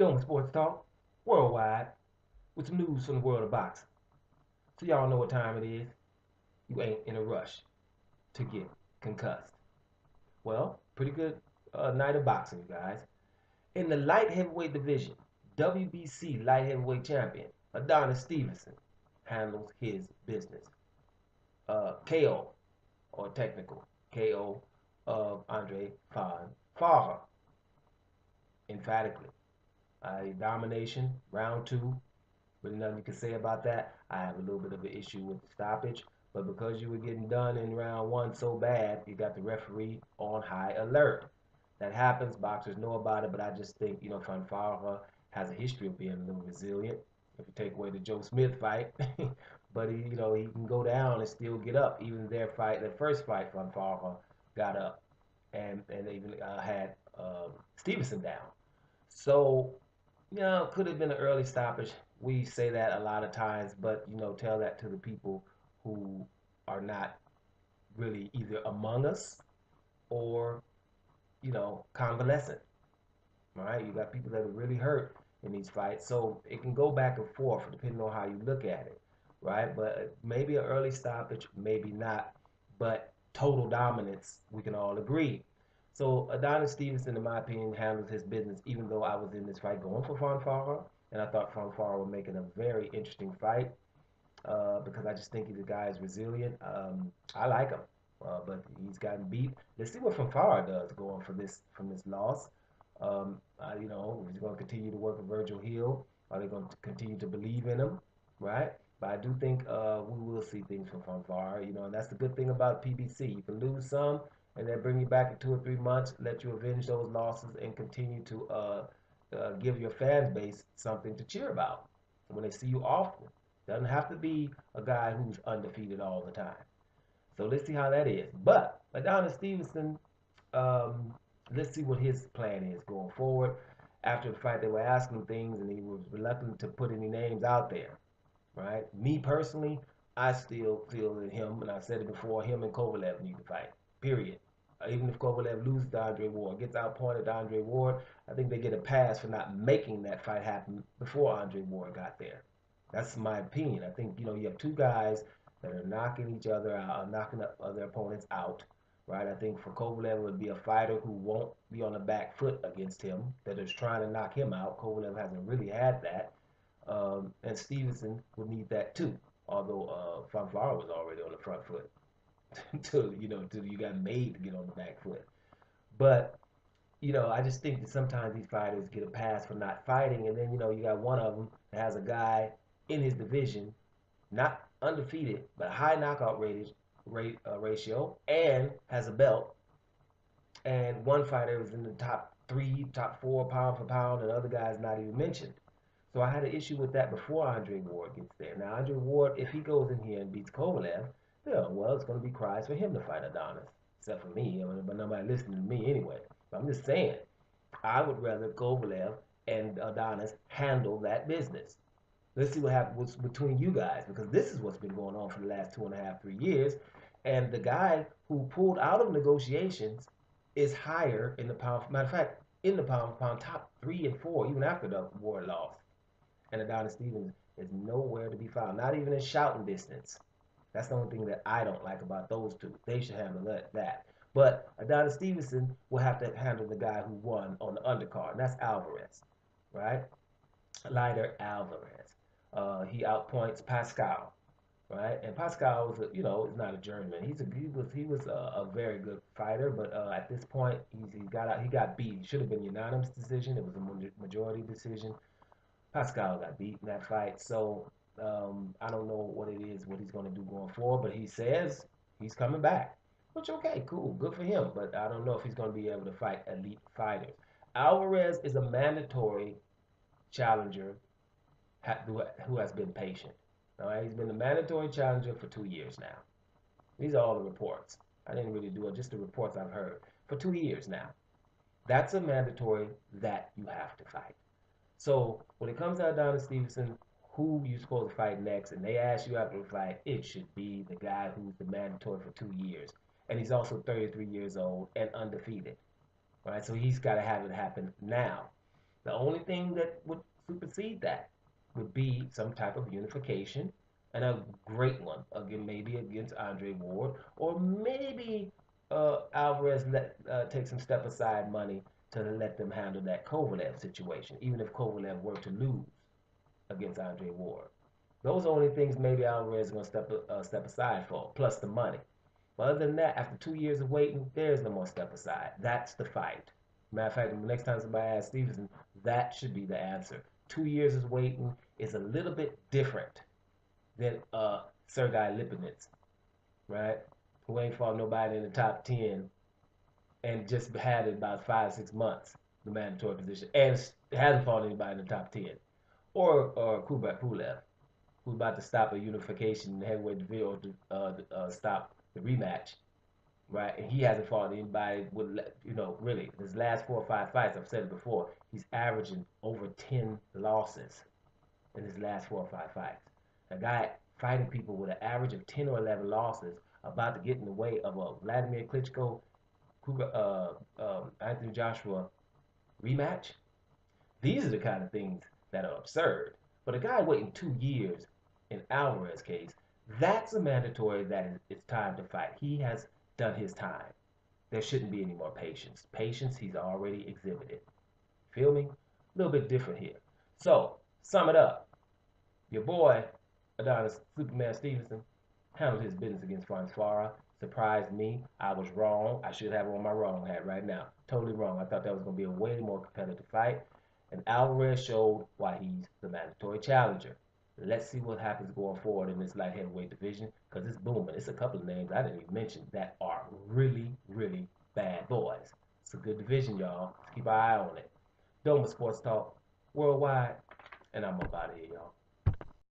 Doing sports talk worldwide with some news from the world of boxing. So y'all know what time it is. You ain't in a rush to get concussed. Well, pretty good night of boxing, you guys. In the light heavyweight division, WBC light heavyweight champion Adonis Stevenson handles his business. KO, or technical KO of Andre Fonfara, emphatically. Domination, round two. Really nothing you can say about that. I have a little bit of an issue with the stoppage, but because you were getting done in round one so bad, you got the referee on high alert. That happens. Boxers know about it, but I just think Fonfara has a history of being a little resilient. If you take away the Joe Smith fight, but he can go down and still get up. Even their first fight, Fonfara got up and they even had Stevenson down. So could have been an early stoppage. We say that a lot of times, but tell that to the people who are not really either among us or convalescent. All right, you got people that are really hurt in these fights, so it can go back and forth depending on how you look at it, right? But maybe an early stoppage, maybe not, but total dominance, we can all agree. So Adonis Stevenson, in my opinion, handles his business, even though I was in this fight going for Fonfara, and I thought Fonfara was making a very interesting fight because I just think the guy is resilient. I like him, but he's gotten beat. Let's see what Fonfara does going for this from this loss. He's going to continue to work with Virgil Hill. Are they going to continue to believe in him, right? But I do think we will see things from Fonfara, and that's the good thing about PBC. You can lose some, and then bring you back in 2 or 3 months, let you avenge those losses, and continue to give your fan base something to cheer about when they see you often. Doesn't have to be a guy who's undefeated all the time. So let's see how that is. But Adonis Stevenson, um, let's see what his plan is going forward. After the fight, they were asking things, and he was reluctant to put any names out there. Right? Me personally, I still feel that him, and I said it before, him and Kovalev need to fight. Period. Even if Kovalev loses to Andre Ward, gets outpointed to Andre Ward, I think they get a pass for not making that fight happen before Andre Ward got there. That's my opinion. I think you have two guys that are knocking each other out, knocking other opponents out. Right? I think for Kovalev it would be a fighter who won't be on the back foot against him, that is trying to knock him out. Kovalev hasn't really had that. And Stevenson would need that too. Although Fonfara was already on the front foot until you got made to get on the back foot. But I just think that sometimes these fighters get a pass for not fighting, and then you got one of them that has a guy in his division, not undefeated, but high knockout ratio, and has a belt. And one fighter is in the top three, top four, pound for pound, and the other guy's not even mentioned. So I had an issue with that before Andre Ward gets there. Now Andre Ward, if he goes in here and beats Kovalev, yeah, well, it's going to be cries for him to fight Adonis, except for me. But nobody listening to me anyway. But I'm just saying, I would rather Kovalev and Adonis handle that business. Let's see what happens between you guys, because this is what's been going on for the last 2.5, 3 years. And the guy who pulled out of negotiations is higher in the pound. Matter of fact, in the pound for pound, top 3 and 4, even after the Ward loss. And Adonis Stevens is nowhere to be found, not even in shouting distance. That's the only thing that I don't like about those two. They should handle that. But Adonis Stevenson will have to handle the guy who won on the undercard, and that's Alvarez, right? Lighter Alvarez. He outpoints Pascal, right? And Pascal is not a journeyman. He was a very good fighter, but at this point he got beat. He should have been a unanimous decision. It was a majority decision. Pascal got beat in that fight, so I don't know what he's going to do going forward, but he says he's coming back. Which, okay, cool, good for him, but I don't know if he's going to be able to fight elite fighters. Alvarez is a mandatory challenger who has been patient. All right, he's been a mandatory challenger for 2 years now. These are all the reports. I didn't really do it, just the reports I've heard. For 2 years now. That's a mandatory that you have to fight. So when it comes to Adonis Stevenson, who you supposed to fight next, and they ask you after the fight, it should be the guy who's the mandatory for 2 years. And he's also 33 years old and undefeated. Right? So he's got to have it happen now. The only thing that would supersede that would be some type of unification, and a great one again, maybe against Andre Ward, or maybe Alvarez take some step aside money to let them handle that Kovalev situation, even if Kovalev were to lose against Andre Ward. Those are the only things maybe Alvarez is going to step aside for, plus the money. But other than that, after 2 years of waiting, there is no more step aside. That's the fight. Matter of fact, the next time somebody asks Stevenson, that should be the answer. 2 years of waiting is a little bit different than Sergei Lipinets, right? Who ain't fought nobody in the top 10 and just had it about 5, 6 months, the mandatory position, and hasn't fought anybody in the top 10. Or Kubrat Pulev, who's about to stop a unification in the heavyweight division to stop the rematch, right? And he hasn't fought anybody with, really, his last 4 or 5 fights, I've said it before, he's averaging over 10 losses in his last 4 or 5 fights. A guy fighting people with an average of 10 or 11 losses about to get in the way of a Vladimir Klitschko, Anthony Joshua rematch. These are the kind of things that are absurd. But a guy waiting 2 years in Alvarez's case, that's a mandatory that it's time to fight. He has done his time. There shouldn't be any more patience. Patience he's already exhibited. Feel me? A little bit different here. So, sum it up. Your boy, Adonis Superman Stevenson, handled his business against Fonfara. Surprised me. I was wrong. I should have on my wrong hat right now. Totally wrong. I thought that was going to be a way more competitive fight. And Alvarez showed why he's the mandatory challenger. Let's see what happens going forward in this light heavyweight division because it's booming. It's a couple of names I didn't even mention that are really, really bad boys. It's a good division, y'all. Let's keep our eye on it. Doma Sports Talk worldwide, and I'm up out of here, y'all.